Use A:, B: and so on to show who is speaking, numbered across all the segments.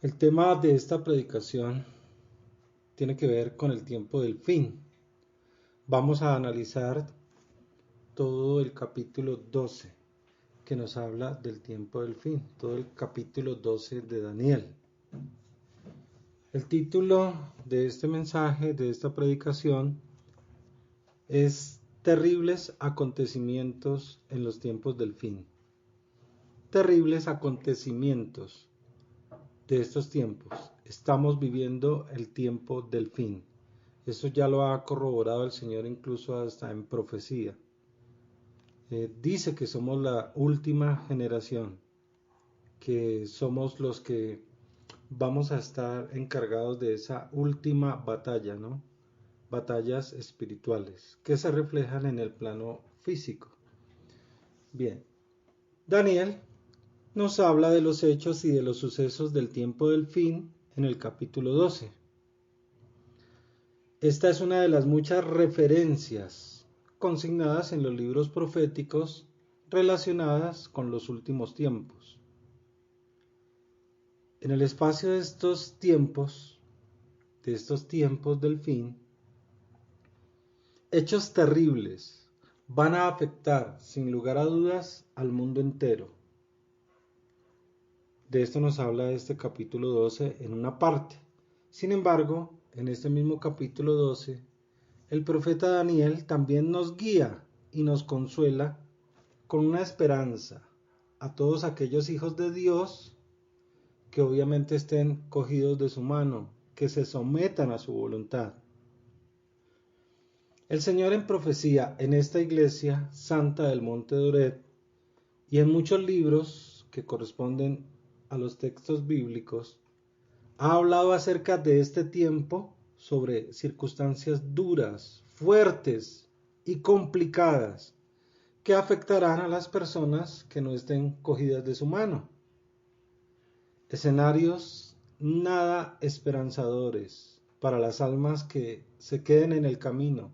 A: El tema de esta predicación tiene que ver con el tiempo del fin. Vamos a analizar todo el capítulo 12 que nos habla del tiempo del fin, todo el capítulo 12 de Daniel. El título de este mensaje, de esta predicación, es Terribles acontecimientos en los tiempos del fin. Terribles acontecimientos de estos tiempos. Estamos viviendo el tiempo del fin. Eso ya lo ha corroborado el Señor incluso hasta en profecía. Dice que somos la última generación, que somos los que vamos a estar encargados de esa última batalla, ¿no? Batallas espirituales que se reflejan en el plano físico. Bien, Daniel nos habla de los hechos y de los sucesos del tiempo del fin en el capítulo 12. Esta es una de las muchas referencias consignadas en los libros proféticos relacionadas con los últimos tiempos. En el espacio de estos tiempos del fin, hechos terribles van a afectar, sin lugar a dudas, al mundo entero. De esto nos habla este capítulo 12 en una parte. Sin embargo, en este mismo capítulo 12, el profeta Daniel también nos guía y nos consuela con una esperanza a todos aquellos hijos de Dios que obviamente estén cogidos de su mano, que se sometan a su voluntad. El Señor en profecía en esta iglesia santa del Monte de Oret y en muchos libros que corresponden a los textos bíblicos, ha hablado acerca de este tiempo sobre circunstancias duras, fuertes y complicadas que afectarán a las personas que no estén cogidas de su mano. Escenarios nada esperanzadores para las almas que se queden en el camino.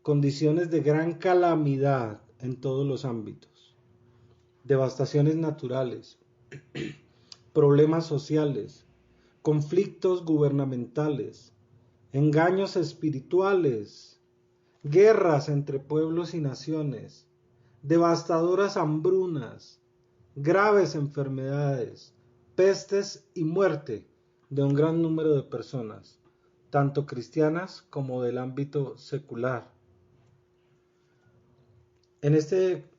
A: Condiciones de gran calamidad en todos los ámbitos. Devastaciones naturales, problemas sociales, conflictos gubernamentales, engaños espirituales, guerras entre pueblos y naciones, devastadoras hambrunas, graves enfermedades, pestes y muerte de un gran número de personas, tanto cristianas como del ámbito secular. En este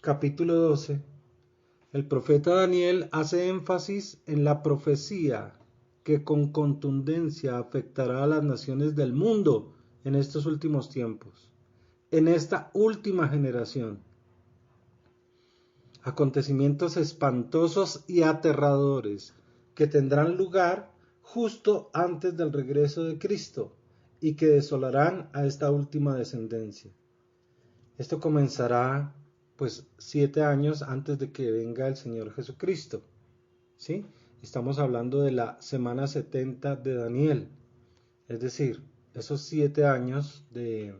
A: capítulo 12, el profeta Daniel hace énfasis en la profecía que con contundencia afectará a las naciones del mundo en estos últimos tiempos, en esta última generación. Acontecimientos espantosos y aterradores que tendrán lugar justo antes del regreso de Cristo y que desolarán a esta última descendencia. Esto comenzará pues 7 años antes de que venga el Señor Jesucristo, ¿sí? Estamos hablando de la semana 70 de Daniel, es decir, esos 7 años de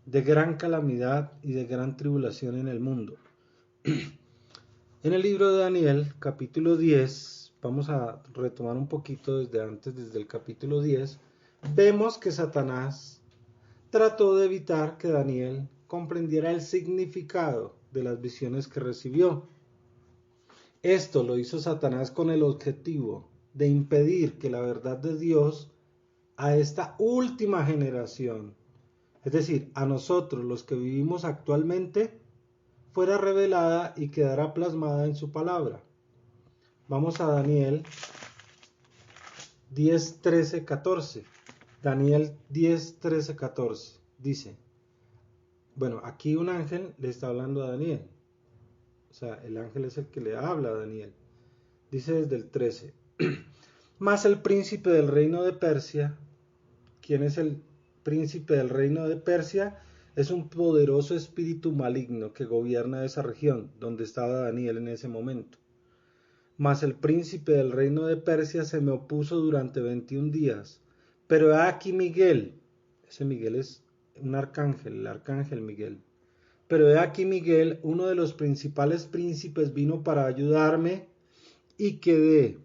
A: gran calamidad y de gran tribulación en el mundo. En el libro de Daniel, capítulo 10, vamos a retomar un poquito desde antes, desde el capítulo 10, vemos que Satanás trató de evitar que Daniel comprendiera el significado de las visiones que recibió. Esto lo hizo Satanás con el objetivo de impedir que la verdad de Dios a esta última generación, es decir, a nosotros los que vivimos actualmente, fuera revelada y quedara plasmada en su palabra. Vamos a Daniel 10, 13, 14. Daniel 10, 13, 14. Dice, bueno, aquí un ángel le está hablando a Daniel. O sea, el ángel es el que le habla a Daniel. Dice desde el 13. Mas el príncipe del reino de Persia, ¿quién es el príncipe del reino de Persia? Es un poderoso espíritu maligno que gobierna esa región donde estaba Daniel en ese momento. Mas el príncipe del reino de Persia se me opuso durante 21 días. Pero he aquí Miguel, ese Miguel es un arcángel, el arcángel Miguel. Pero he aquí Miguel, uno de los principales príncipes, vino para ayudarme y quedé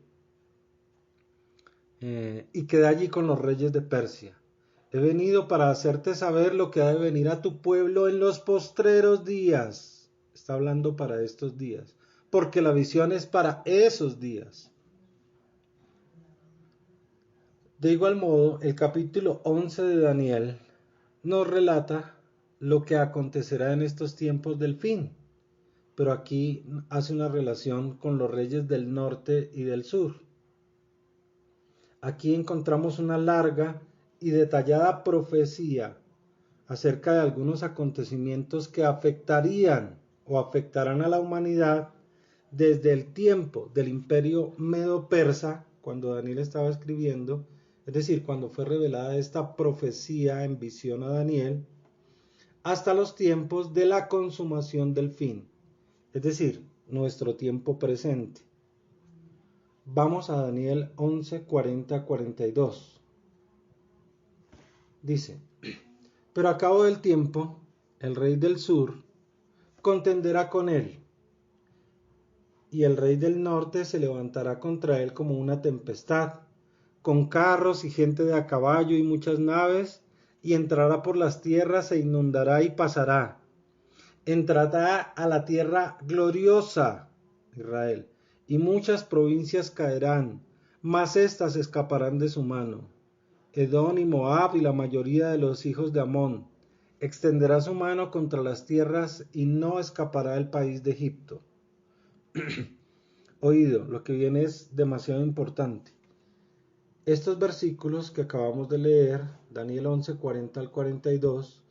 A: y quedé allí con los reyes de Persia. He venido para hacerte saber lo que ha de venir a tu pueblo en los postreros días. Está hablando para estos días, porque la visión es para esos días. De igual modo, el capítulo 11 de Daniel nos relata lo que acontecerá en estos tiempos del fin, pero aquí hace una relación con los reyes del norte y del sur. Aquí encontramos una larga y detallada profecía acerca de algunos acontecimientos que afectarían o afectarán a la humanidad desde el tiempo del imperio medo-persa, cuando Daniel estaba escribiendo, es decir, cuando fue revelada esta profecía en visión a Daniel, hasta los tiempos de la consumación del fin, es decir, nuestro tiempo presente. Vamos a Daniel 11, 40, 42. Dice: pero a cabo del tiempo, el rey del sur contenderá con él, y el rey del norte se levantará contra él como una tempestad, con carros y gente de a caballo y muchas naves, y entrará por las tierras e inundará y pasará. Entrará a la tierra gloriosa, Israel, y muchas provincias caerán, mas éstas escaparán de su mano. Edom y Moab y la mayoría de los hijos de Amón. Extenderá su mano contra las tierras y no escapará el país de Egipto. Oído, lo que viene es demasiado importante. Estos versículos que acabamos de leer, Daniel 11, 40 al 42,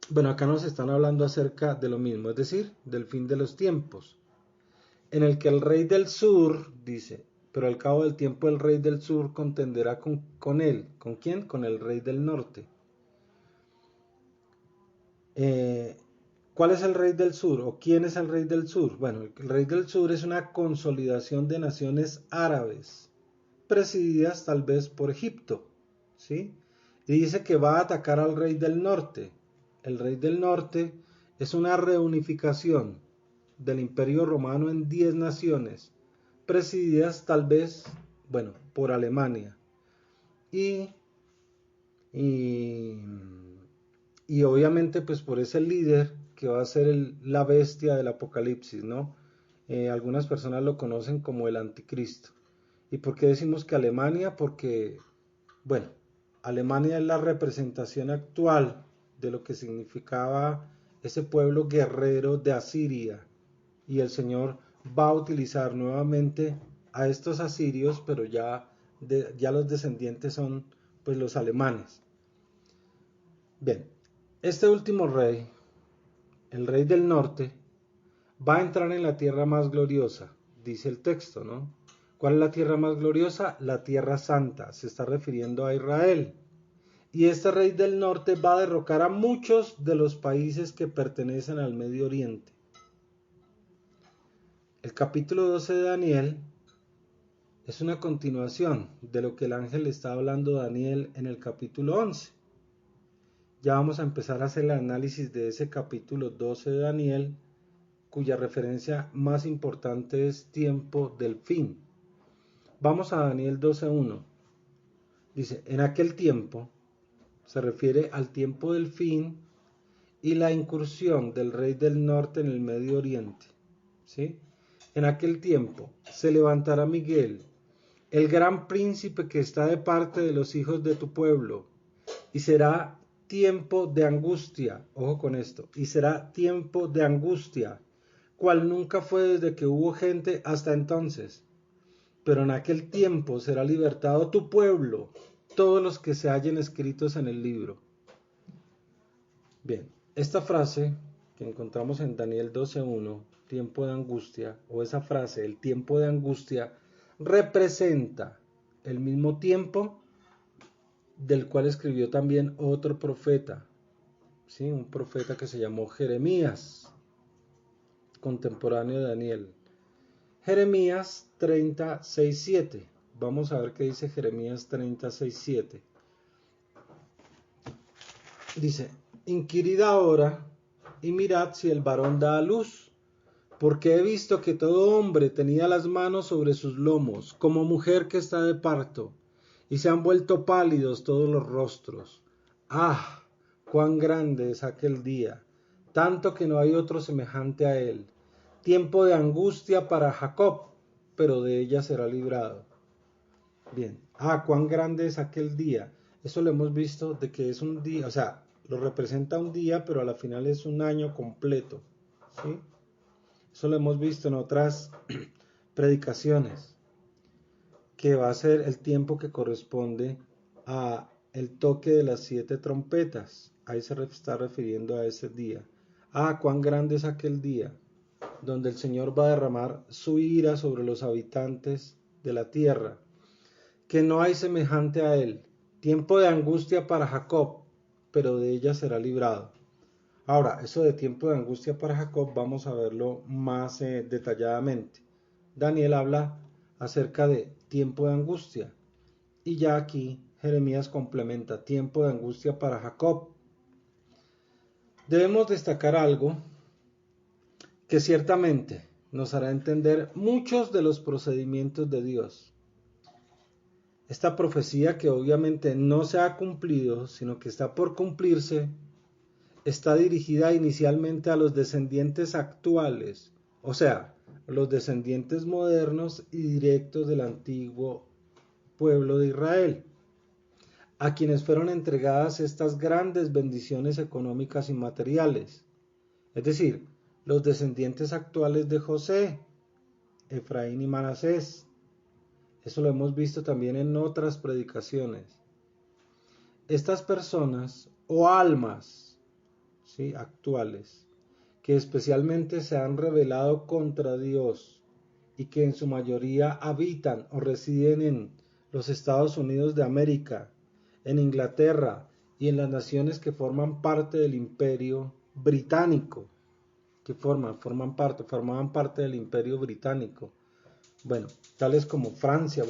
A: bueno, acá nos están hablando acerca de lo mismo, es decir, del fin de los tiempos, en el que el rey del sur, dice, pero al cabo del tiempo el rey del sur contenderá con él. ¿Con quién? Con el rey del norte. ¿Cuál es el rey del sur? ¿O quién es el rey del sur? Bueno, el rey del sur es una consolidación de naciones árabes, presididas tal vez por Egipto, ¿sí? Y dice que va a atacar al rey del norte. El rey del norte es una reunificación del Imperio Romano en 10 naciones, presididas tal vez, bueno, por Alemania. Y obviamente pues por ese líder que va a ser la bestia del Apocalipsis, ¿no? Algunas personas lo conocen como el anticristo. ¿Y por qué decimos que Alemania? Porque, bueno, Alemania es la representación actual de lo que significaba ese pueblo guerrero de Asiria. Y el Señor va a utilizar nuevamente a estos asirios, pero ya los descendientes son pues los alemanes. Bien, este último rey, el rey del norte, va a entrar en la tierra más gloriosa, dice el texto, ¿no? ¿Cuál es la tierra más gloriosa? La tierra santa, se está refiriendo a Israel. Y este rey del norte va a derrocar a muchos de los países que pertenecen al Medio Oriente. El capítulo 12 de Daniel es una continuación de lo que el ángel le está hablando a Daniel en el capítulo 11. Ya vamos a empezar a hacer el análisis de ese capítulo 12 de Daniel, cuya referencia más importante es tiempo del fin. Vamos a Daniel 12:1. Dice: en aquel tiempo, se refiere al tiempo del fin y la incursión del rey del norte en el Medio Oriente, ¿sí? En aquel tiempo se levantará Miguel, el gran príncipe que está de parte de los hijos de tu pueblo, y será tiempo de angustia, ojo con esto, y será tiempo de angustia, cual nunca fue desde que hubo gente hasta entonces. Pero en aquel tiempo será libertado tu pueblo, todos los que se hallen escritos en el libro. Bien, esta frase que encontramos en Daniel 12:1, tiempo de angustia, o esa frase, el tiempo de angustia, representa el mismo tiempo del cual escribió también otro profeta, ¿sí? Un profeta que se llamó Jeremías, contemporáneo de Daniel. Jeremías 36:7. Vamos a ver qué dice Jeremías 36:7. Dice: inquirid ahora y mirad si el varón da a luz, porque he visto que todo hombre tenía las manos sobre sus lomos, como mujer que está de parto, y se han vuelto pálidos todos los rostros. ¡Ah! ¡Cuán grande es aquel día! Tanto que no hay otro semejante a él. Tiempo de angustia para Jacob, pero de ella será librado. Bien. Cuán grande es aquel día. Eso lo hemos visto de que es un día, o sea, lo representa un día, pero a la final es un año completo. ¿Sí? Eso lo hemos visto en otras predicaciones, que va a ser el tiempo que corresponde a el toque de las 7 trompetas. Ahí se está refiriendo a ese día. Cuán grande es aquel día, donde el Señor va a derramar su ira sobre los habitantes de la tierra, que no hay semejante a él. Tiempo de angustia para Jacob, pero de ella será librado. Ahora, eso de tiempo de angustia para Jacob vamos a verlo más detalladamente. Daniel habla acerca de tiempo de angustia y ya aquí Jeremías complementa tiempo de angustia para Jacob. Debemos destacar algo que ciertamente nos hará entender muchos de los procedimientos de Dios. Esta profecía, que obviamente no se ha cumplido, sino que está por cumplirse, está dirigida inicialmente a los descendientes actuales, o sea, los descendientes modernos y directos del antiguo pueblo de Israel, a quienes fueron entregadas estas grandes bendiciones económicas y materiales, es decir, los descendientes actuales de José, Efraín y Manasés. Eso lo hemos visto también en otras predicaciones. Estas personas o almas, ¿sí?, actuales, que especialmente se han rebelado contra Dios y que en su mayoría habitan o residen en los Estados Unidos de América, en Inglaterra y en las naciones que forman parte del Imperio Británico, que formaban parte del Imperio Británico. Bueno, tales como Francia,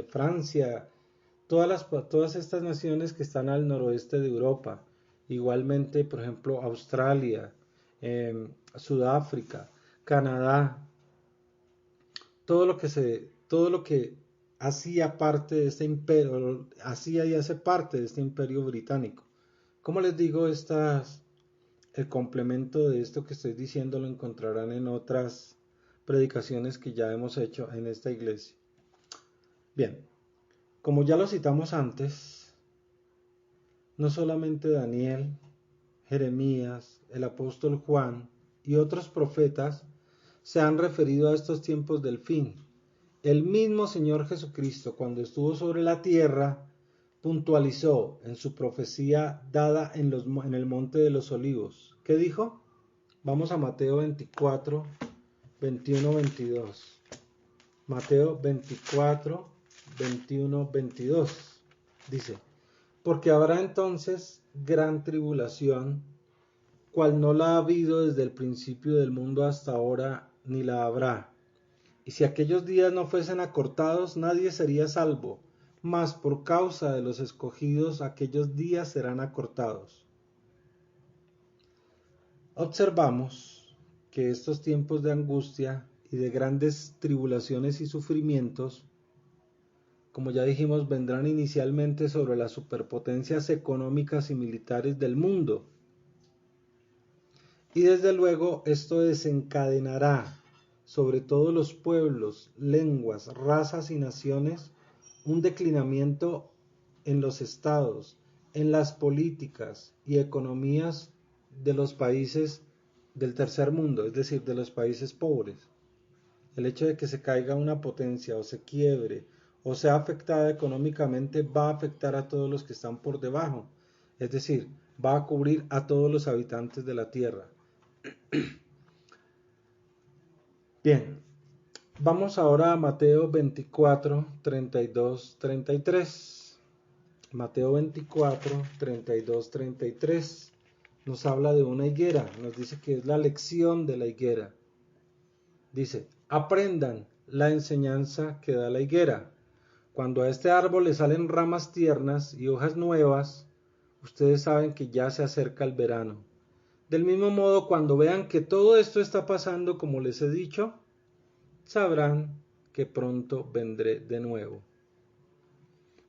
A: Francia, todas estas naciones que están al noroeste de Europa, igualmente, por ejemplo, Australia, Sudáfrica, Canadá, todo lo que hacía parte de este imperio, hacía y hace parte de este imperio británico. Como les digo, el complemento de esto que estoy diciendo lo encontrarán en otras predicaciones que ya hemos hecho en esta iglesia. Bien, como ya lo citamos antes, no solamente Daniel, Jeremías, el apóstol Juan y otros profetas se han referido a estos tiempos del fin. El mismo Señor Jesucristo, cuando estuvo sobre la tierra, puntualizó en su profecía dada en el Monte de los Olivos. ¿Qué dijo? Vamos a Mateo 24, 21, 22. Mateo 24, 21, 22. Dice: porque habrá entonces gran tribulación, cual no la ha habido desde el principio del mundo hasta ahora, ni la habrá. Y si aquellos días no fuesen acortados, nadie sería salvo, mas por causa de los escogidos aquellos días serán acortados. Observamos que estos tiempos de angustia y de grandes tribulaciones y sufrimientos, como ya dijimos, vendrán inicialmente sobre las superpotencias económicas y militares del mundo. Y desde luego esto desencadenará sobre todos los pueblos, lenguas, razas y naciones un declinamiento en los estados, en las políticas y economías de los países del tercer mundo, es decir, de los países pobres. El hecho de que se caiga una potencia o se quiebre o sea afectada económicamente va a afectar a todos los que están por debajo, es decir, va a cubrir a todos los habitantes de la tierra. Bien, vamos ahora a Mateo 24, 32, 33. Mateo 24, 32, 33 nos habla de una higuera, nos dice que es la lección de la higuera. Dice: aprendan la enseñanza que da la higuera. Cuando a este árbol le salen ramas tiernas y hojas nuevas, ustedes saben que ya se acerca el verano. Del mismo modo, cuando vean que todo esto está pasando como les he dicho, sabrán que pronto vendré de nuevo.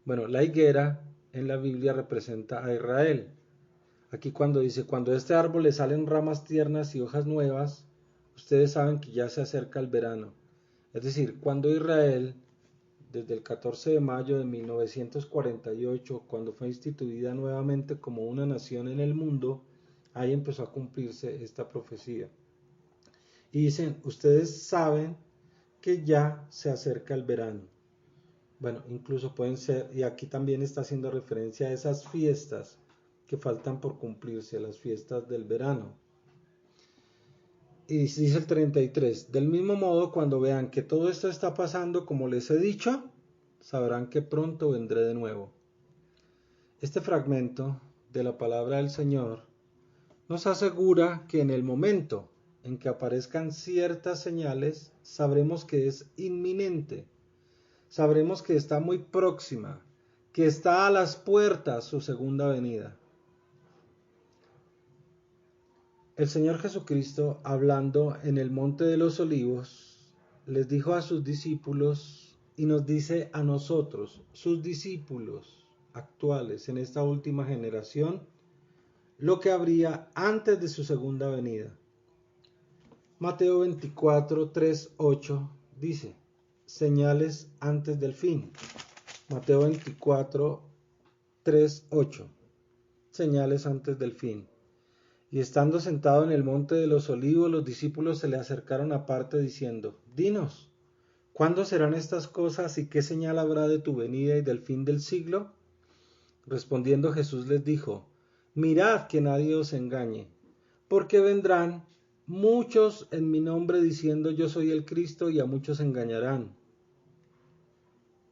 A: Bueno, la higuera en la Biblia representa a Israel. Aquí cuando dice, cuando a este árbol le salen ramas tiernas y hojas nuevas, ustedes saben que ya se acerca el verano. Es decir, cuando Israel, desde el 14 de mayo de 1948, cuando fue instituida nuevamente como una nación en el mundo, ahí empezó a cumplirse esta profecía. Y dicen, ustedes saben que ya se acerca el verano. Bueno, incluso pueden ser, y aquí también está haciendo referencia a esas fiestas que faltan por cumplirse, las fiestas del verano. Y dice el 33, del mismo modo, cuando vean que todo esto está pasando como les he dicho, sabrán que pronto vendré de nuevo. Este fragmento de la palabra del Señor nos asegura que en el momento en que aparezcan ciertas señales, sabremos que es inminente, sabremos que está muy próxima, que está a las puertas su segunda venida. El Señor Jesucristo, hablando en el Monte de los Olivos, les dijo a sus discípulos y nos dice a nosotros, sus discípulos actuales en esta última generación, lo que habría antes de su segunda venida. Mateo 24, 3, 8 dice, señales antes del fin. Mateo 24, 3, 8, señales antes del fin. Y estando sentado en el monte de los olivos, los discípulos se le acercaron aparte diciendo, dinos, ¿cuándo serán estas cosas y qué señal habrá de tu venida y del fin del siglo? Respondiendo Jesús les dijo, mirad que nadie os engañe, porque vendrán muchos en mi nombre diciendo yo soy el Cristo y a muchos engañarán.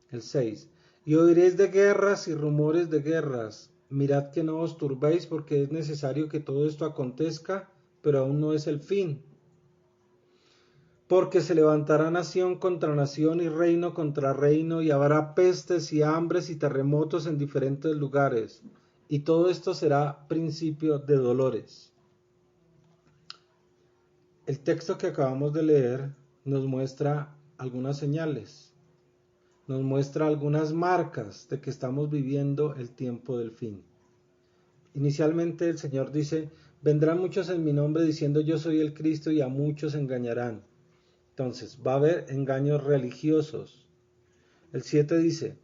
A: El 6. Y oiréis de guerras y rumores de guerras. Mirad que no os turbéis porque es necesario que todo esto acontezca, pero aún no es el fin. Porque se levantará nación contra nación y reino contra reino y habrá pestes y hambres y terremotos en diferentes lugares. Y todo esto será principio de dolores. El texto que acabamos de leer nos muestra algunas señales. Nos muestra algunas marcas de que estamos viviendo el tiempo del fin. Inicialmente el Señor dice, vendrán muchos en mi nombre diciendo yo soy el Cristo y a muchos engañarán. Entonces, va a haber engaños religiosos. El 7 dice,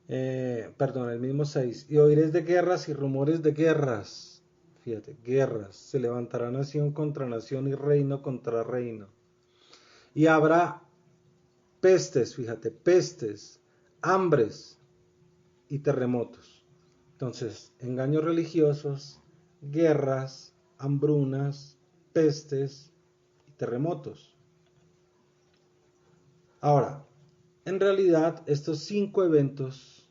A: el mismo 6, y oiréis de guerras y rumores de guerras. Fíjate, guerras. Se levantará nación contra nación y reino contra reino. Y habrá pestes, fíjate, pestes, hambres y terremotos. Entonces, engaños religiosos, guerras, hambrunas, pestes y terremotos. Ahora, en realidad estos 5 eventos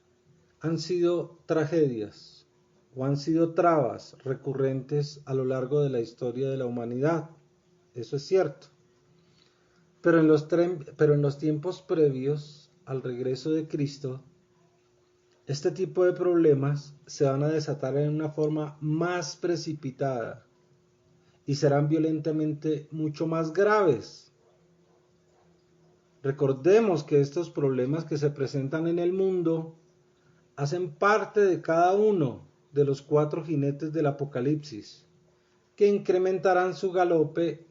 A: han sido tragedias o han sido trabas recurrentes a lo largo de la historia de la humanidad. Eso es cierto. Pero en los tiempos previos al regreso de Cristo, este tipo de problemas se van a desatar en una forma más precipitada y serán violentamente mucho más graves. Recordemos que estos problemas que se presentan en el mundo hacen parte de cada uno de los 4 jinetes del Apocalipsis, que incrementarán su galope,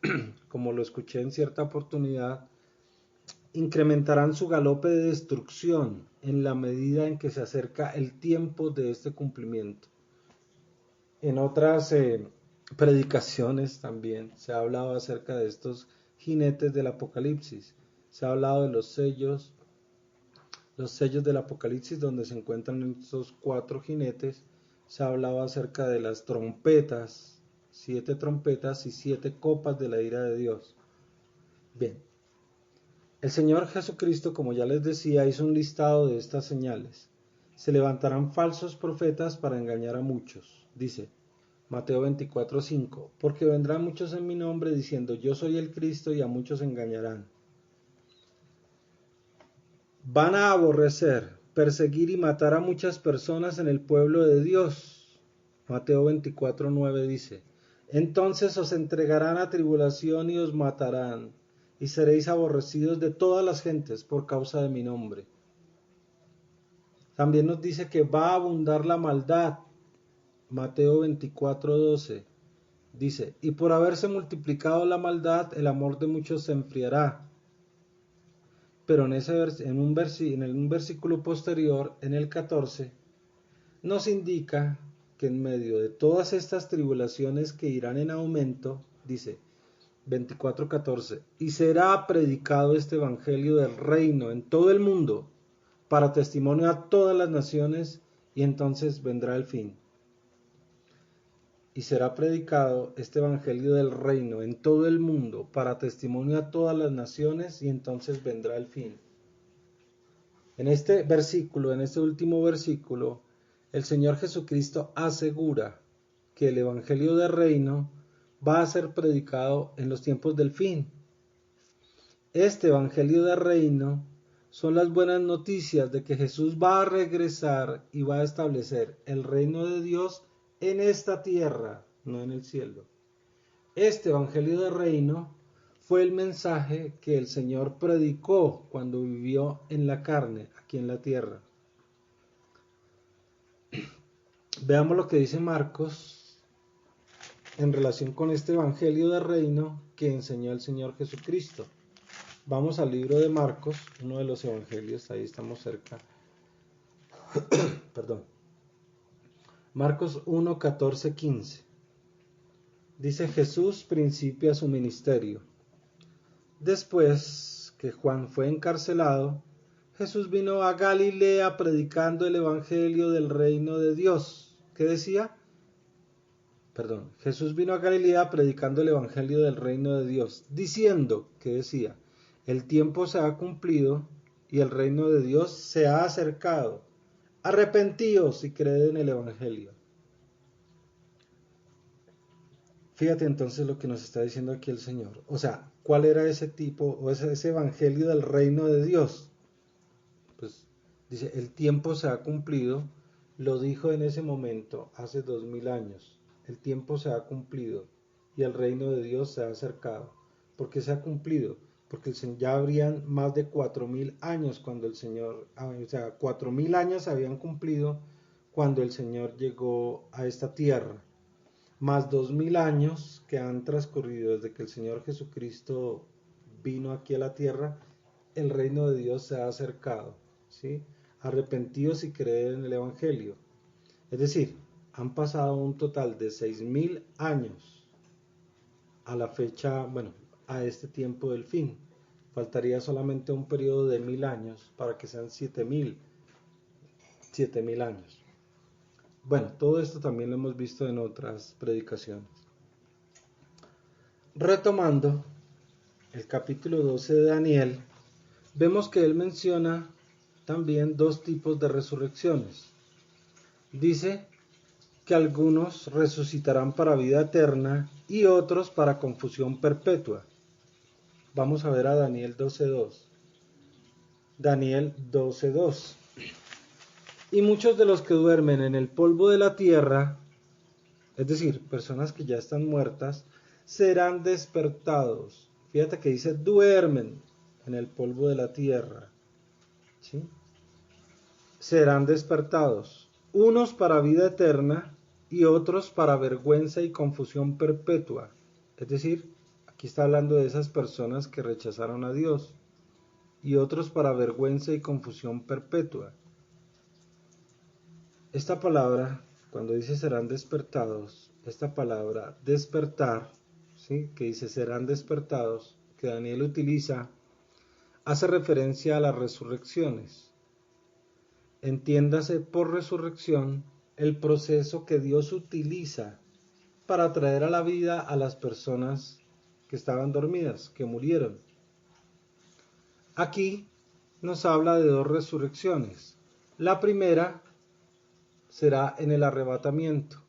A: como lo escuché en cierta oportunidad, incrementarán su galope de destrucción en la medida en que se acerca el tiempo de este cumplimiento. En otras predicaciones también se ha hablado acerca de estos jinetes del Apocalipsis. Se ha hablado de los sellos del Apocalipsis donde se encuentran estos 4 jinetes. Se ha hablado acerca de las trompetas, 7 trompetas y 7 copas de la ira de Dios. Bien. El Señor Jesucristo, como ya les decía, hizo un listado de estas señales. Se levantarán falsos profetas para engañar a muchos, dice Mateo 24:5, porque vendrán muchos en mi nombre diciendo yo soy el Cristo y a muchos engañarán. Van a aborrecer, perseguir y matar a muchas personas en el pueblo de Dios. Mateo 24:9 dice, Entonces os entregarán a tribulación y os matarán, y seréis aborrecidos de todas las gentes por causa de mi nombre. También nos dice que va a abundar la maldad. Mateo 24:12 dice, y por haberse multiplicado la maldad, el amor de muchos se enfriará. Pero en un versículo posterior, en el 14, nos indica que en medio de todas estas tribulaciones que irán en aumento, dice 24:14, y será predicado este evangelio del reino en todo el mundo para testimonio a todas las naciones, y entonces vendrá el fin. Y será predicado este evangelio del reino en todo el mundo para testimonio a todas las naciones, y entonces vendrá el fin. En este versículo, en este último versículo, el Señor Jesucristo asegura que el evangelio del reino va a ser predicado en los tiempos del fin. Este evangelio del reino son las buenas noticias de que Jesús va a regresar y va a establecer el reino de Dios en esta tierra, no en el cielo. Este evangelio del reino fue el mensaje que el Señor predicó cuando vivió en la carne, aquí en la tierra. Veamos lo que dice Marcos en relación con este evangelio del reino que enseñó el Señor Jesucristo. Vamos al libro de Marcos, uno de los evangelios, ahí estamos cerca. Perdón. Marcos 1, 14, 15. Dice: Jesús principia su ministerio. Después que Juan fue encarcelado, Jesús vino a Galilea predicando el evangelio del reino de Dios. ¿Qué decía? Jesús vino a Galilea predicando el evangelio del reino de Dios, diciendo, ¿qué decía? El tiempo se ha cumplido y el reino de Dios se ha acercado. Arrepentíos y creed en el evangelio. Fíjate entonces lo que nos está diciendo aquí el Señor. O sea, ¿cuál era ese tipo o ese evangelio del reino de Dios? Pues dice, el tiempo se ha cumplido, lo dijo en ese momento, hace 2000 años. El tiempo se ha cumplido y el reino de Dios se ha acercado. ¿Por qué se ha cumplido? Porque ya habrían más de 4000 años cuando el Señor, o sea, 4000 años habían cumplido cuando el Señor llegó a esta tierra. Más 2000 años que han transcurrido desde que el Señor Jesucristo vino aquí a la tierra, el reino de Dios se ha acercado, ¿sí? Arrepentíos y creed en el evangelio. Es decir, han pasado un total de 6000 años a la fecha, bueno, a este tiempo del fin. Faltaría solamente un periodo de 1000 años para que sean 7000 años. Bueno, todo esto también lo hemos visto en otras predicaciones. Retomando el capítulo 12 de Daniel, vemos que él menciona también dos tipos de resurrecciones. Dice que algunos resucitarán para vida eterna y otros para confusión perpetua. Vamos a ver a Daniel 12:2. Daniel 12:2. Y muchos de los que duermen en el polvo de la tierra, es decir, personas que ya están muertas, serán despertados. Fíjate que dice duermen en el polvo de la tierra, ¿sí? Serán despertados, unos para vida eterna y otros para vergüenza y confusión perpetua. Es decir, aquí está hablando de esas personas que rechazaron a Dios, y otros para vergüenza y confusión perpetua. Esta palabra, cuando dice serán despertados, esta palabra despertar, ¿sí? Que dice serán despertados, que Daniel utiliza, hace referencia a las resurrecciones. Entiéndase por resurrección el proceso que Dios utiliza para traer a la vida a las personas que estaban dormidas, que murieron. Aquí nos habla de dos resurrecciones. La primera será en el arrebatamiento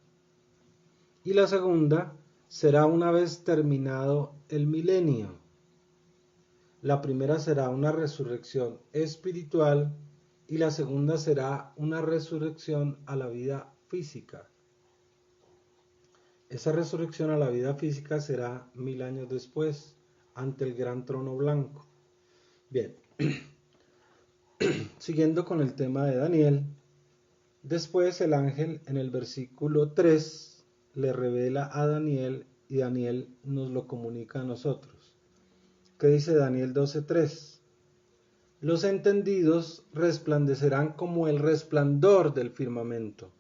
A: y la segunda será una vez terminado el milenio. La primera será una resurrección espiritual y la segunda será una resurrección a la vida física. Esa resurrección a la vida física será 1000 años después, ante el gran trono blanco. Bien, siguiendo con el tema de Daniel, después el ángel en el versículo 3 le revela a Daniel y Daniel nos lo comunica a nosotros. ¿Qué dice Daniel 12:3? Los entendidos resplandecerán como el resplandor del firmamento,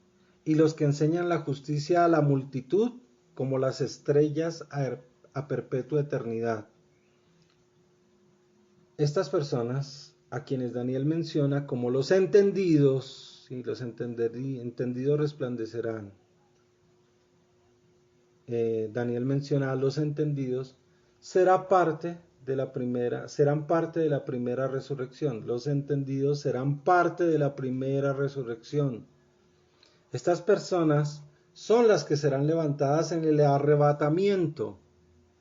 A: y los que enseñan la justicia a la multitud como las estrellas a perpetua eternidad. Estas personas, a quienes Daniel menciona como los entendidos, y los entendidos resplandecerán. Daniel menciona a los entendidos, serán parte de la primera resurrección. Los entendidos serán parte de la primera resurrección. Estas personas son las que serán levantadas en el arrebatamiento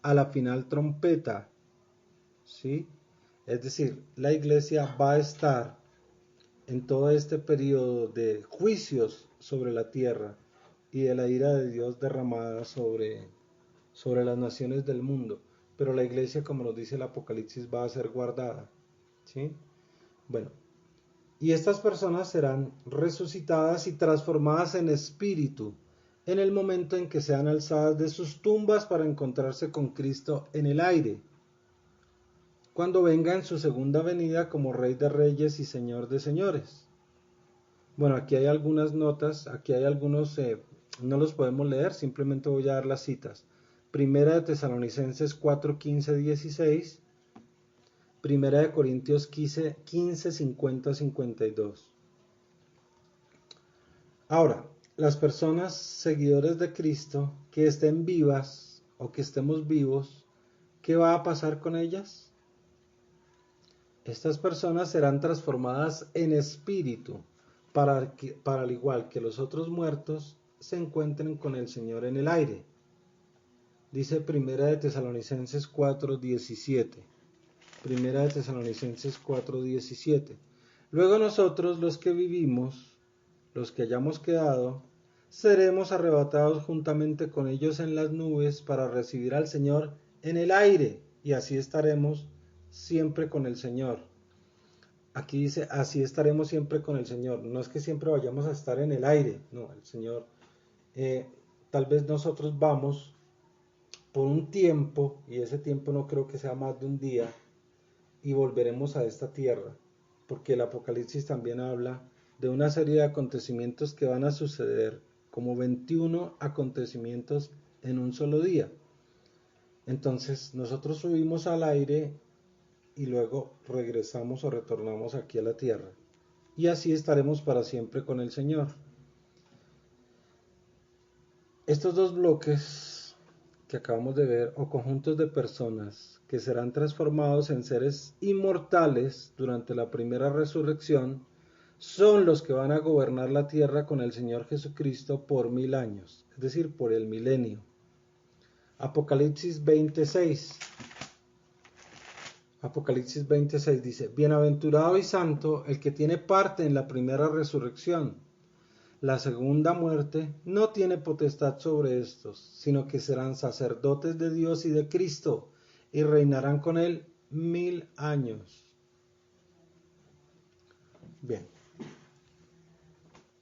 A: a la final trompeta, ¿sí? Es decir, la iglesia va a estar en todo este periodo de juicios sobre la tierra y de la ira de Dios derramada sobre las naciones del mundo. Pero la iglesia, como nos dice el Apocalipsis, va a ser guardada, ¿sí? Bueno, y estas personas serán resucitadas y transformadas en espíritu en el momento en que sean alzadas de sus tumbas para encontrarse con Cristo en el aire, cuando venga en su segunda venida como Rey de Reyes y Señor de Señores. Bueno, aquí hay algunas notas, aquí hay algunos, no los podemos leer, simplemente voy a dar las citas. Primera de Tesalonicenses 4, 15, 16. Primera de Corintios 15, 50, 52. Ahora, las personas seguidores de Cristo que estén vivas o que estemos vivos, ¿qué va a pasar con ellas? Estas personas serán transformadas en espíritu para al igual que los otros muertos se encuentren con el Señor en el aire. Dice Primera de Tesalonicenses 4:17. Primera de Tesalonicenses 4:17. Luego nosotros los que vivimos, los que hayamos quedado, seremos arrebatados juntamente con ellos en las nubes para recibir al Señor en el aire, y así estaremos siempre con el Señor. Aquí dice, así estaremos siempre con el Señor. No es que siempre vayamos a estar en el aire, no, el Señor, tal vez nosotros vamos por un tiempo, y ese tiempo no creo que sea más de un día, y volveremos a esta tierra, porque el Apocalipsis también habla de una serie de acontecimientos que van a suceder, como 21 acontecimientos en un solo día. Entonces nosotros subimos al aire y luego regresamos o retornamos aquí a la tierra, y así estaremos para siempre con el Señor. Estos dos bloques que acabamos de ver, o conjuntos de personas que serán transformados en seres inmortales durante la primera resurrección, son los que van a gobernar la tierra con el Señor Jesucristo por 1000 años, es decir, por el milenio. Apocalipsis 26. Apocalipsis 26 dice, bienaventurado y santo el que tiene parte en la primera resurrección. La segunda muerte no tiene potestad sobre estos, sino que serán sacerdotes de Dios y de Cristo, y reinarán con él 1000 años. Bien,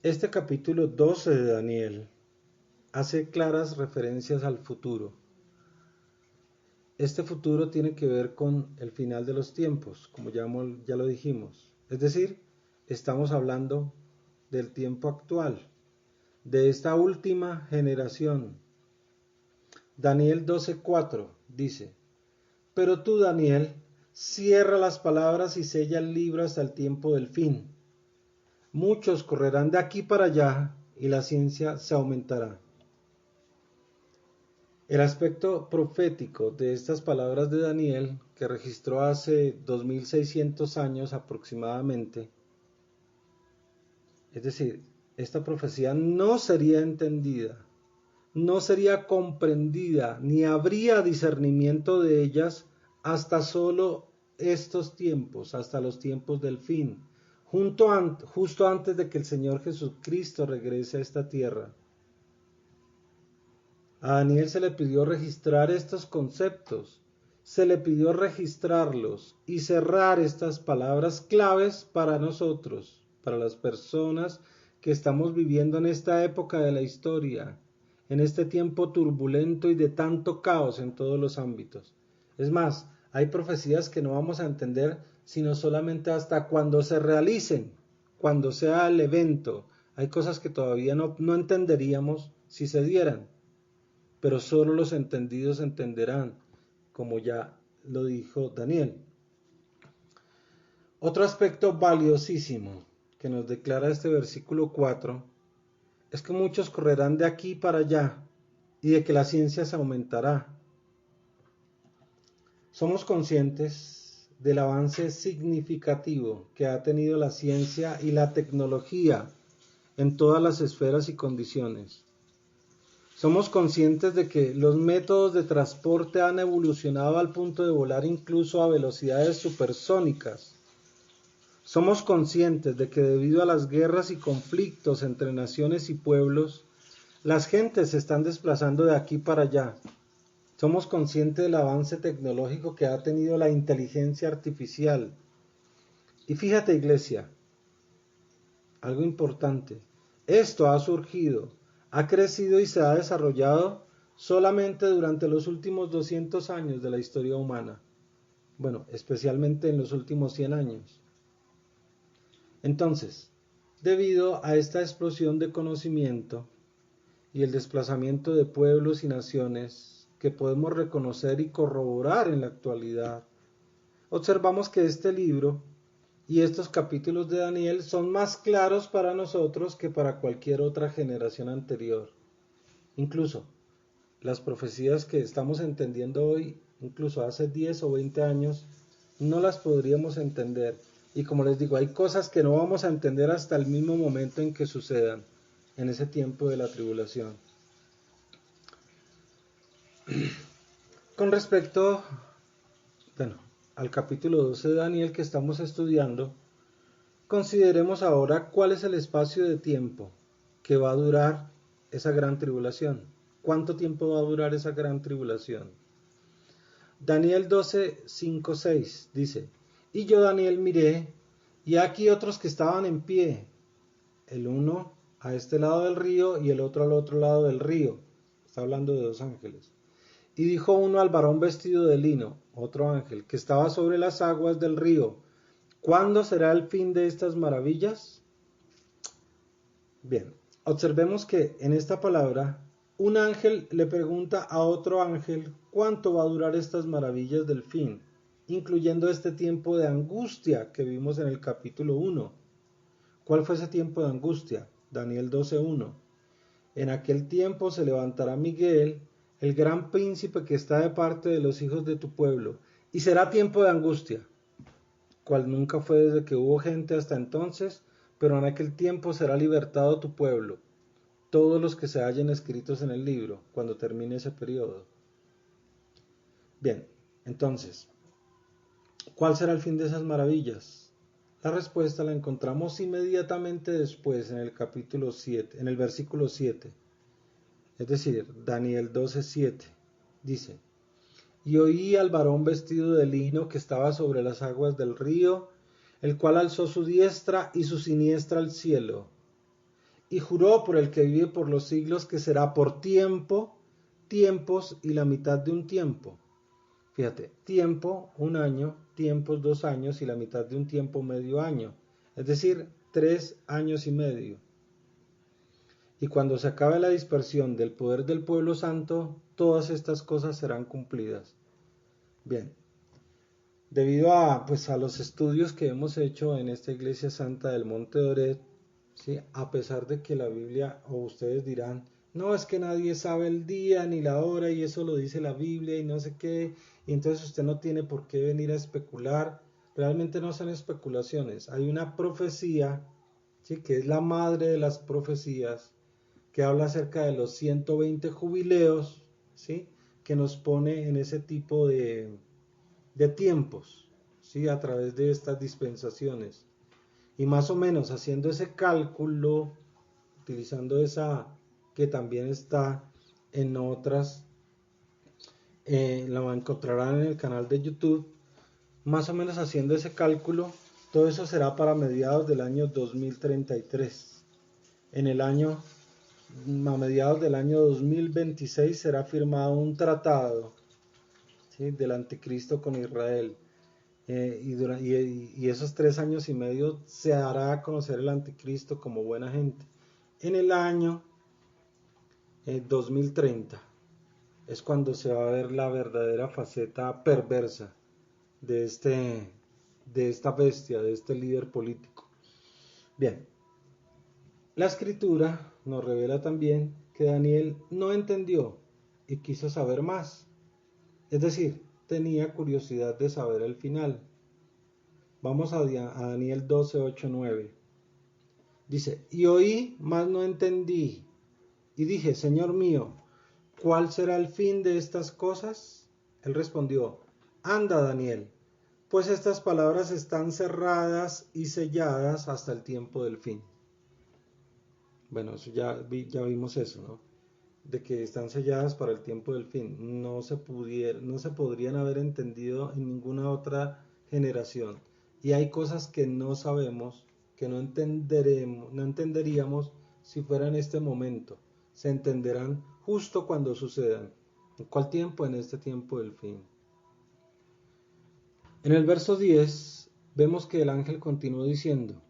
A: este capítulo 12 de Daniel hace claras referencias al futuro. Este futuro tiene que ver con el final de los tiempos, como ya lo dijimos. Es decir, estamos hablando del tiempo actual, de esta última generación. Daniel 12:4 dice, pero tú, Daniel, cierra las palabras y sella el libro hasta el tiempo del fin. Muchos correrán de aquí para allá y la ciencia se aumentará. El aspecto profético de estas palabras de Daniel, que registró hace 2600 años aproximadamente, es decir, esta profecía no sería entendida, no sería comprendida, ni habría discernimiento de ellas hasta solo estos tiempos, hasta los tiempos del fin, justo antes de que el Señor Jesucristo regrese a esta tierra. A Daniel se le pidió registrar estos conceptos, se le pidió registrarlos y cerrar estas palabras claves para nosotros, para las personas que estamos viviendo en esta época de la historia, en este tiempo turbulento y de tanto caos en todos los ámbitos. Es más, hay profecías que no vamos a entender sino solamente hasta cuando se realicen, cuando sea el evento. Hay cosas que todavía no entenderíamos si se dieran, pero solo los entendidos entenderán, como ya lo dijo Daniel. Otro aspecto valiosísimo que nos declara este versículo 4 es que muchos correrán de aquí para allá y de que la ciencia se aumentará. Somos conscientes del avance significativo que ha tenido la ciencia y la tecnología en todas las esferas y condiciones. Somos conscientes de que los métodos de transporte han evolucionado al punto de volar incluso a velocidades supersónicas. Somos conscientes de que debido a las guerras y conflictos entre naciones y pueblos, las gentes se están desplazando de aquí para allá. Somos conscientes del avance tecnológico que ha tenido la inteligencia artificial. Y fíjate, iglesia, algo importante. Esto ha surgido, ha crecido y se ha desarrollado solamente durante los últimos 200 años de la historia humana. Bueno, especialmente en los últimos 100 años. Entonces, debido a esta explosión de conocimiento y el desplazamiento de pueblos y naciones que podemos reconocer y corroborar en la actualidad, observamos que este libro y estos capítulos de Daniel son más claros para nosotros que para cualquier otra generación anterior. Incluso las profecías que estamos entendiendo hoy, incluso hace 10 o 20 años, no las podríamos entender. Y como les digo, hay cosas que no vamos a entender hasta el mismo momento en que sucedan, en ese tiempo de la tribulación. Con respecto, al capítulo 12 de Daniel que estamos estudiando, consideremos ahora cuál es el espacio de tiempo que va a durar esa gran tribulación. ¿Cuánto tiempo va a durar esa gran tribulación? Daniel 12, 5, 6 dice: Y yo, Daniel, miré, y aquí otros que estaban en pie, el uno a este lado del río y el otro al otro lado del río. Está hablando de dos ángeles. Y dijo uno al varón vestido de lino, otro ángel, que estaba sobre las aguas del río: ¿Cuándo será el fin de estas maravillas? Bien, observemos que en esta palabra, un ángel le pregunta a otro ángel cuánto va a durar estas maravillas del fin, incluyendo este tiempo de angustia que vimos en el capítulo 1. ¿Cuál fue ese tiempo de angustia? Daniel 12:1. En aquel tiempo se levantará Miguel, el gran príncipe que está de parte de los hijos de tu pueblo, y será tiempo de angustia, cual nunca fue desde que hubo gente hasta entonces, pero en aquel tiempo será libertado tu pueblo, todos los que se hallen escritos en el libro, cuando termine ese periodo. Bien, entonces, ¿cuál será el fin de esas maravillas? La respuesta la encontramos inmediatamente después en el capítulo 7, en el versículo 7. Es decir, Daniel 12:7. Dice: Y oí al varón vestido de lino que estaba sobre las aguas del río, el cual alzó su diestra y su siniestra al cielo, y juró por el que vive por los siglos que será por tiempo, tiempos y la mitad de un tiempo. Fíjate, tiempo, 1 año, tiempos, 2 años y la mitad de un tiempo, medio año. Es decir, 3 años y medio. Y cuando se acabe la dispersión del poder del pueblo santo, todas estas cosas serán cumplidas. Bien, debido a los estudios que hemos hecho en esta iglesia santa del Monte de Oret, ¿sí? A pesar de que la Biblia, o ustedes dirán, no, es que nadie sabe el día ni la hora y eso lo dice la Biblia y no sé qué, y entonces usted no tiene por qué venir a especular. Realmente no son especulaciones, hay una profecía, ¿sí? Que es la madre de las profecías, que habla acerca de los 120 jubileos, ¿sí? Que nos pone en ese tipo de tiempos, ¿sí? A través de estas dispensaciones. Y más o menos haciendo ese cálculo, utilizando esa que también está en otras la encontrarán en el canal de YouTube. Más o menos haciendo ese cálculo, todo eso será para mediados del año 2033. En el año, a mediados del año 2026 será firmado un tratado, ¿sí?, del anticristo con Israel. Y esos 3 años y medio se hará a conocer el anticristo como buena gente. En el año 2030 es cuando se va a ver la verdadera faceta perversa de esta bestia, de este líder político. Bien, la escritura nos revela también que Daniel no entendió y quiso saber más. Es decir, tenía curiosidad de saber el final. Vamos a Daniel 12, 8, 9. Dice, y oí, mas no entendí. Y dije, Señor mío, ¿cuál será el fin de estas cosas? Él respondió, anda, Daniel, pues estas palabras están cerradas y selladas hasta el tiempo del fin. Bueno, eso ya vimos eso, ¿no? De que están selladas para el tiempo del fin. No se podrían haber entendido en ninguna otra generación. Y hay cosas que no sabemos, que no entenderíamos si fuera en este momento. Se entenderán justo cuando sucedan. ¿En cuál tiempo? En este tiempo del fin. En el verso 10 vemos que el ángel continuó diciendo,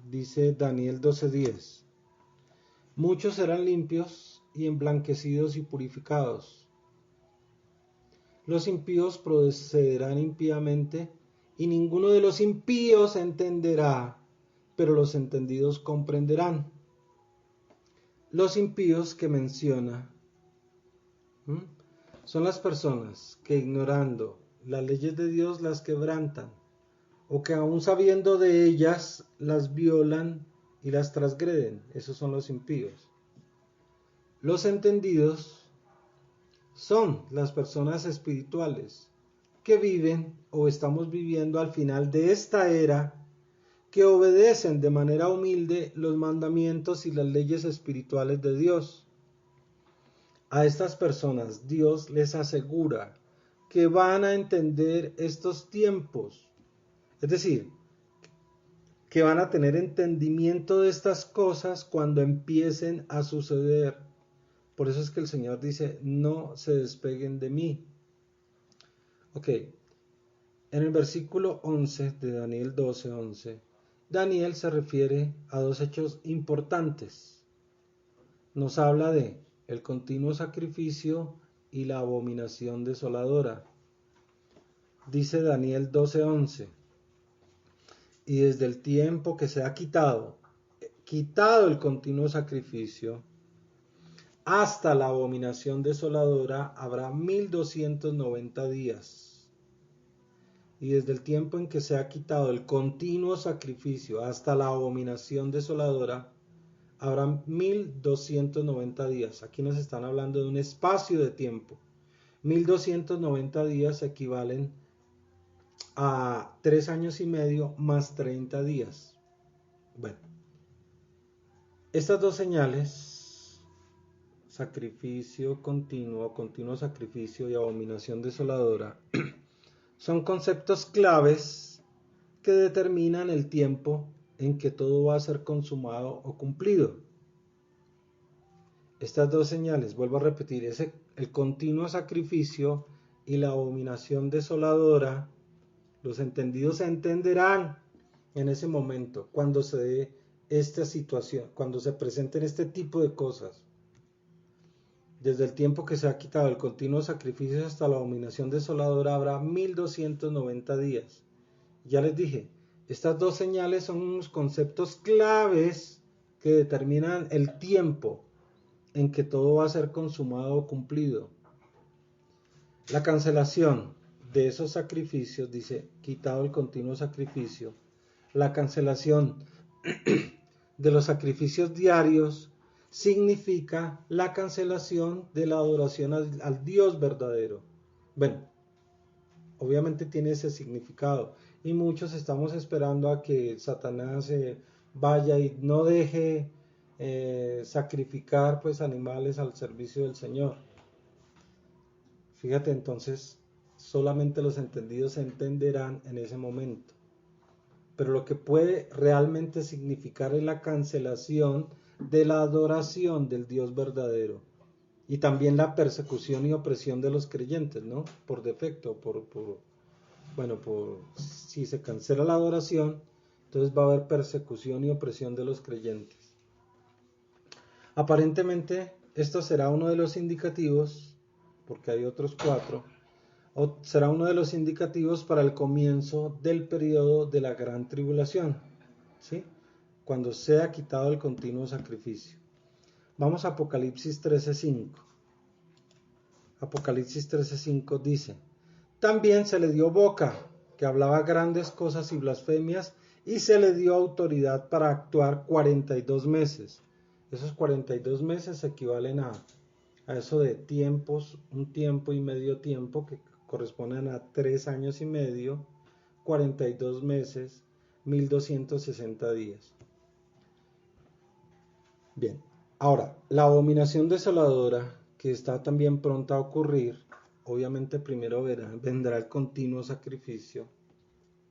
A: dice Daniel 12:10, muchos serán limpios y emblanquecidos y purificados. Los impíos procederán impíamente y ninguno de los impíos entenderá, pero los entendidos comprenderán. Los impíos que menciona son las personas que ignorando las leyes de Dios las quebrantan, o que aún sabiendo de ellas las violan y las transgreden. Esos son los impíos. Los entendidos son las personas espirituales que viven o estamos viviendo al final de esta era, que obedecen de manera humilde los mandamientos y las leyes espirituales de Dios. A estas personas Dios les asegura que van a entender estos tiempos, es decir, que van a tener entendimiento de estas cosas cuando empiecen a suceder. Por eso es que el Señor dice, no se despeguen de mí. Ok, en el versículo 11 de Daniel 12:11, Daniel se refiere a dos hechos importantes. Nos habla de el continuo sacrificio y la abominación desoladora. Dice Daniel 12:11, y desde el tiempo que se ha quitado el continuo sacrificio, hasta la abominación desoladora habrá 1290 días. Y desde el tiempo en que se ha quitado el continuo sacrificio hasta la abominación desoladora, habrá 1290 días. Aquí nos están hablando de un espacio de tiempo. 1290 días equivalen a 3 años y medio más 30 días. Bueno, estas dos señales, sacrificio continuo, continuo sacrificio y abominación desoladora, son conceptos claves que determinan el tiempo en que todo va a ser consumado o cumplido. Estas dos señales, vuelvo a repetir, es el continuo sacrificio y la abominación desoladora. Los entendidos se entenderán en ese momento, cuando se dé esta situación, cuando se presenten este tipo de cosas. Desde el tiempo que se ha quitado el continuo sacrificio hasta la abominación desoladora habrá 1290 días. Ya les dije, estas dos señales son unos conceptos claves que determinan el tiempo en que todo va a ser consumado o cumplido. La cancelación de esos sacrificios, dice, quitado el continuo sacrificio, la cancelación de los sacrificios diarios significa la cancelación de la adoración al Dios verdadero. Bueno, obviamente tiene ese significado y muchos estamos esperando a que Satanás vaya y no deje sacrificar pues animales al servicio del Señor. Fíjate entonces, solamente los entendidos entenderán en ese momento. Pero lo que puede realmente significar es la cancelación de la adoración del Dios verdadero y también la persecución y opresión de los creyentes, ¿no? Por defecto, si se cancela la adoración, entonces va a haber persecución y opresión de los creyentes. Aparentemente, esto será uno de los indicativos, porque hay otros 4, o será uno de los indicativos para el comienzo del periodo de la gran tribulación, ¿sí? Cuando sea quitado el continuo sacrificio. Vamos a Apocalipsis 13:5. Apocalipsis 13:5 dice: también se le dio boca, que hablaba grandes cosas y blasfemias, y se le dio autoridad para actuar 42 meses. Esos 42 meses equivalen a eso de tiempos, un tiempo y medio tiempo, que corresponden a 3 años y medio, 42 meses, 1260 días. Bien, ahora, la abominación desoladora, que está también pronta a ocurrir, obviamente primero vendrá el continuo sacrificio,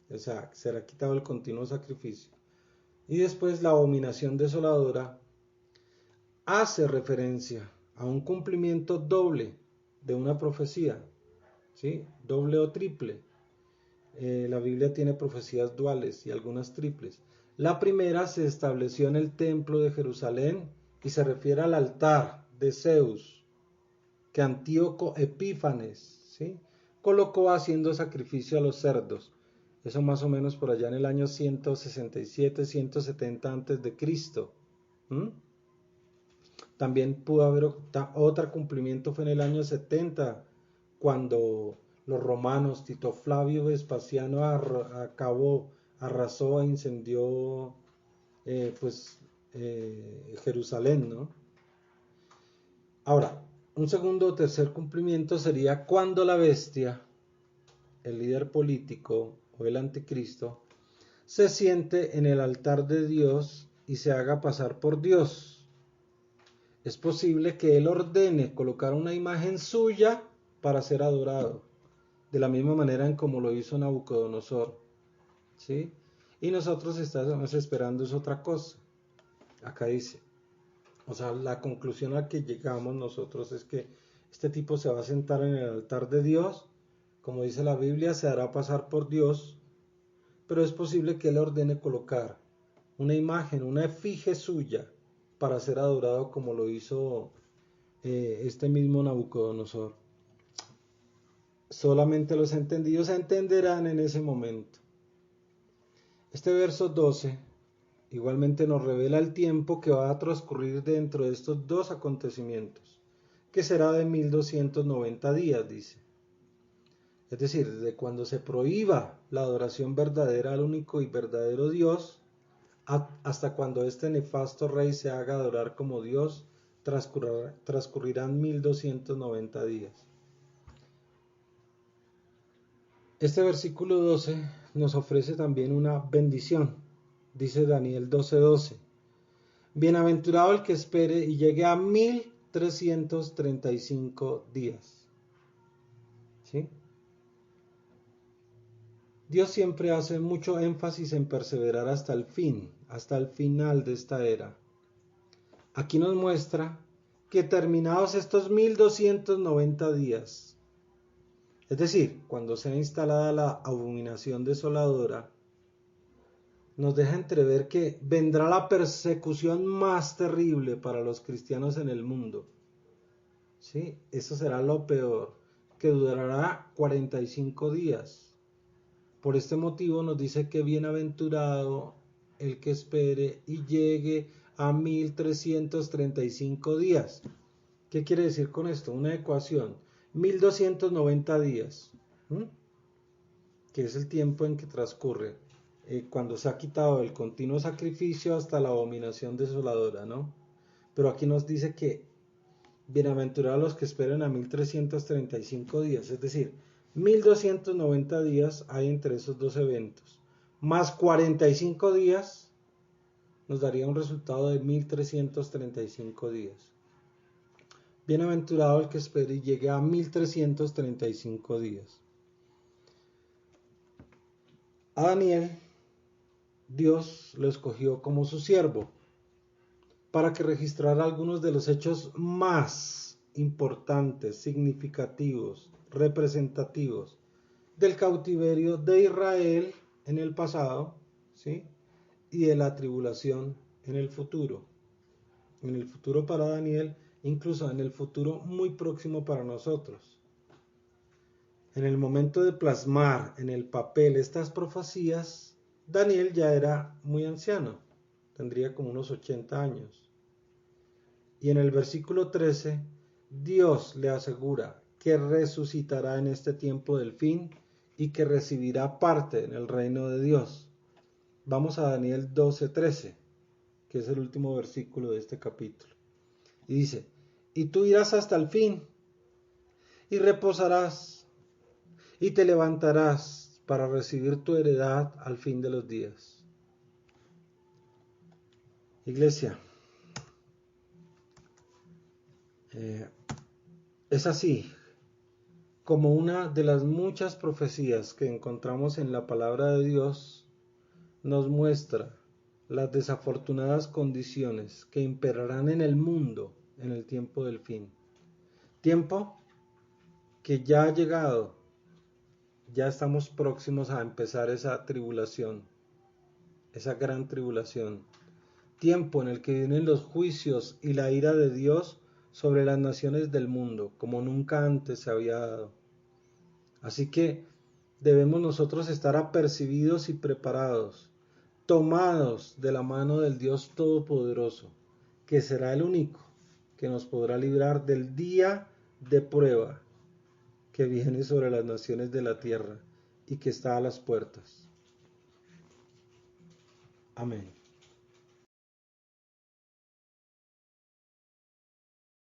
A: o sea, será quitado el continuo sacrificio, y después la abominación desoladora hace referencia a un cumplimiento doble de una profecía, ¿sí? Doble o triple. La Biblia tiene profecías duales y algunas triples. La primera se estableció en el templo de Jerusalén y se refiere al altar de Zeus, que Antíoco Epífanes, ¿sí?, colocó haciendo sacrificio a los cerdos. Eso más o menos por allá en el año 167-170 antes de Cristo. También pudo haber otro cumplimiento, fue en el año 70, cuando los romanos, Tito Flavio Vespasiano arrasó e incendió Jerusalén, ¿no? Ahora, un segundo o tercer cumplimiento sería cuando la bestia, el líder político o el anticristo, se siente en el altar de Dios y se haga pasar por Dios. Es posible que él ordene colocar una imagen suya para ser adorado, de la misma manera en como lo hizo Nabucodonosor, ¿sí? Y nosotros estamos esperando es otra cosa. Acá dice, o sea, la conclusión a que llegamos nosotros es que este tipo se va a sentar en el altar de Dios, como dice la Biblia, se hará pasar por Dios, pero es posible que él ordene colocar una imagen, una efigie suya, para ser adorado como lo hizo este mismo Nabucodonosor. Solamente los entendidos entenderán en ese momento. Este verso 12 igualmente nos revela el tiempo que va a transcurrir dentro de estos dos acontecimientos, que será de 1290 días, dice. Es decir, desde cuando se prohíba la adoración verdadera al único y verdadero Dios, hasta cuando este nefasto rey se haga adorar como Dios, transcurrirán 1290 días. Este versículo 12 nos ofrece también una bendición. Dice Daniel 12:12. Bienaventurado el que espere y llegue a 1335 días. ¿Sí? Dios siempre hace mucho énfasis en perseverar hasta el fin, hasta el final de esta era. Aquí nos muestra que terminados estos 1290 días, es decir, cuando sea instalada la abominación desoladora, nos deja entrever que vendrá la persecución más terrible para los cristianos en el mundo. ¿Sí? Eso será lo peor, que durará 45 días. Por este motivo nos dice que bienaventurado el que espere y llegue a 1335 días. ¿Qué quiere decir con esto? Una ecuación. 1290 días, que es el tiempo en que transcurre cuando se ha quitado el continuo sacrificio hasta la abominación desoladora, ¿no? Pero aquí nos dice que bienaventurados los que esperen a 1335 días, es decir, 1290 días hay entre esos dos eventos, más 45 días, nos daría un resultado de 1335 días. Bienaventurado el que espere y llegue a 1335 días. A Daniel, Dios lo escogió como su siervo para que registrara algunos de los hechos más importantes, significativos, representativos del cautiverio de Israel en el pasado, ¿sí? Y de la tribulación en el futuro. En el futuro para Daniel, incluso en el futuro muy próximo para nosotros. En el momento de plasmar en el papel estas profecías, Daniel ya era muy anciano, tendría como unos 80 años. Y en el versículo 13, Dios le asegura que resucitará en este tiempo del fin y que recibirá parte en el reino de Dios. Vamos a Daniel 12:13, que es el último versículo de este capítulo. Y dice, y tú irás hasta el fin, y reposarás, y te levantarás para recibir tu heredad al fin de los días. Iglesia, es así como una de las muchas profecías que encontramos en la palabra de Dios nos muestra las desafortunadas condiciones que imperarán en el mundo en el tiempo del fin. Tiempo que ya ha llegado, ya estamos próximos a empezar esa tribulación, esa gran tribulación. Tiempo en el que vienen los juicios y la ira de Dios sobre las naciones del mundo, como nunca antes se había dado. Así que debemos nosotros estar apercibidos y preparados, tomados de la mano del Dios Todopoderoso, que será el único que nos podrá librar del día de prueba que viene sobre las naciones de la tierra y que está a las puertas. Amén.